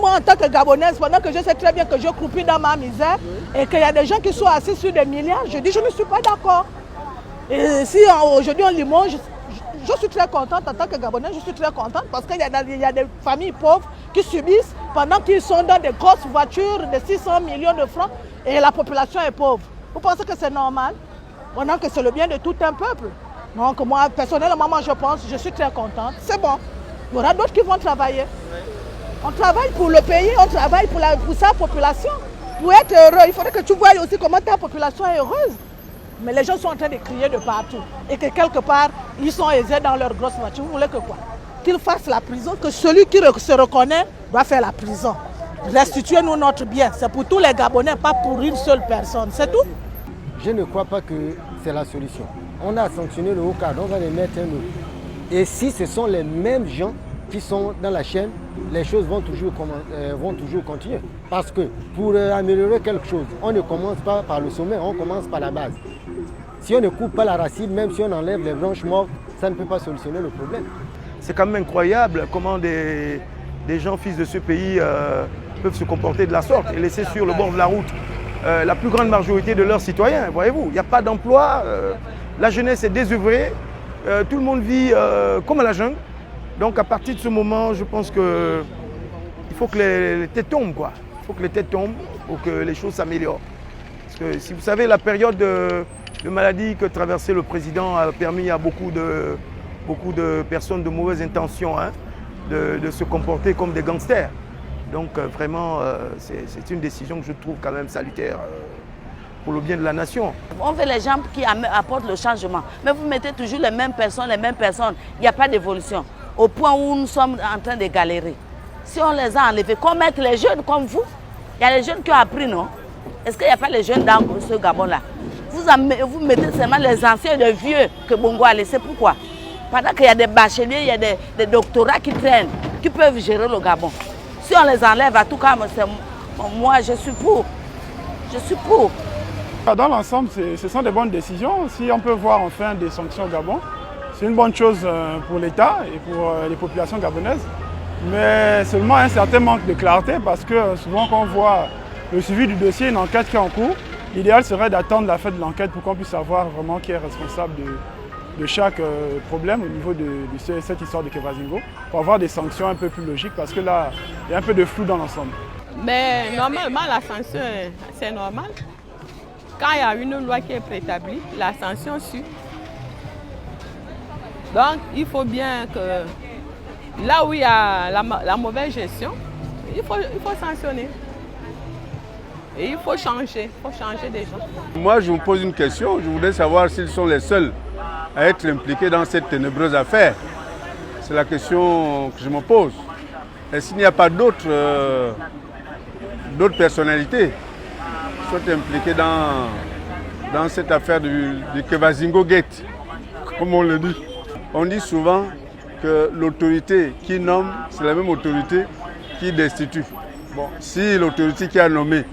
moi, en tant que Gabonaise, pendant que je sais très bien que je croupis dans ma misère et qu'il y a des gens qui sont assis sur des milliards, je dis je ne suis pas d'accord. Et si aujourd'hui on limoge, je suis très contente en tant que Gabonaise, je suis très contente parce qu'il y a des familles pauvres qui subissent pendant qu'ils sont dans des grosses voitures de 600 millions de francs et la population est pauvre. Vous pensez que c'est normal? Pendant que c'est le bien de tout un peuple. Donc moi, personnellement, je pense, je suis très contente. C'est bon. Il y aura d'autres qui vont travailler. On travaille pour le pays, on travaille pour sa population. Pour être heureux, il faudrait que tu vois aussi comment ta population est heureuse. Mais les gens sont en train de crier de partout. Et que quelque part, ils sont aisés dans leur grosse voiture. Vous voulez que quoi? Qu'ils fassent la prison, que celui qui se reconnaît doit faire la prison. Restituez-nous notre bien. C'est pour tous les Gabonais, pas pour une seule personne. C'est tout. Je ne crois pas que c'est la solution. On a sanctionné le haut cadre, on va les mettre un autre. Et si ce sont les mêmes gens qui sont dans la chaîne, les choses vont toujours continuer. Parce que pour améliorer quelque chose, on ne commence pas par le sommet, on commence par la base. Si on ne coupe pas la racine, même si on enlève les branches mortes, ça ne peut pas solutionner le problème. C'est quand même incroyable comment des gens fils de ce pays peuvent se comporter de la sorte et laisser sur le bord de la route la plus grande majorité de leurs citoyens. Voyez-vous, il n'y a pas d'emploi, la jeunesse est désœuvrée, tout le monde vit comme à la jungle. Donc à partir de ce moment, je pense qu'il faut que les têtes tombent, quoi. Il faut que les têtes tombent pour que les choses s'améliorent. Parce que si vous savez, la période de maladie que traversait le président a permis à beaucoup de personnes de mauvaise intention de se comporter comme des gangsters. Donc vraiment, c'est une décision que je trouve quand même salutaire pour le bien de la nation. On veut les gens qui apportent le changement. Mais vous mettez toujours les mêmes personnes. Il n'y a pas d'évolution. Au point où nous sommes en train de galérer. Si on les a enlevés, qu'on mette les jeunes comme vous, il y a les jeunes qui ont appris, non? Est-ce qu'il n'y a pas les jeunes dans ce Gabon-là? Vous mettez seulement les anciens et les vieux que Bongo a laissés. Pourquoi? Pendant qu'il y a des bacheliers, il y a des doctorats qui traînent, qui peuvent gérer le Gabon. Si on les enlève, à tout cas, moi je suis pour. Je suis pour. Dans l'ensemble, ce sont des bonnes décisions. Si on peut voir enfin des sanctions au Gabon, c'est une bonne chose pour l'État et pour les populations gabonaises. Mais seulement un certain manque de clarté parce que souvent quand on voit le suivi du dossier, une enquête qui est en cours, l'idéal serait d'attendre la fin de l'enquête pour qu'on puisse savoir vraiment qui est responsable de chaque problème au niveau de cette histoire de Kevazingo, pour avoir des sanctions un peu plus logiques parce que là, il y a un peu de flou dans l'ensemble. Mais normalement, la sanction, c'est normal. Quand il y a une loi qui est préétablie, la sanction suit. Donc, il faut bien que là où il y a la mauvaise gestion, il faut sanctionner. Et il faut changer des gens. Moi, je me pose une question. Je voudrais savoir s'ils sont les seuls à être impliqués dans cette ténébreuse affaire. C'est la question que je me pose. Est-ce qu'il n'y a pas d'autres personnalités qui sont impliquées dans cette affaire du Kevazingo Gate, comme on le dit? On dit souvent que l'autorité qui nomme, c'est la même autorité qui destitue. Bon, si l'autorité qui a nommé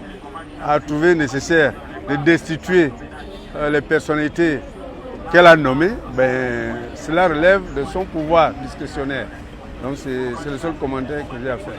a trouvé nécessaire de destituer les personnalités qu'elle a nommées, ben, cela relève de son pouvoir discrétionnaire. Donc c'est le seul commentaire que j'ai à faire.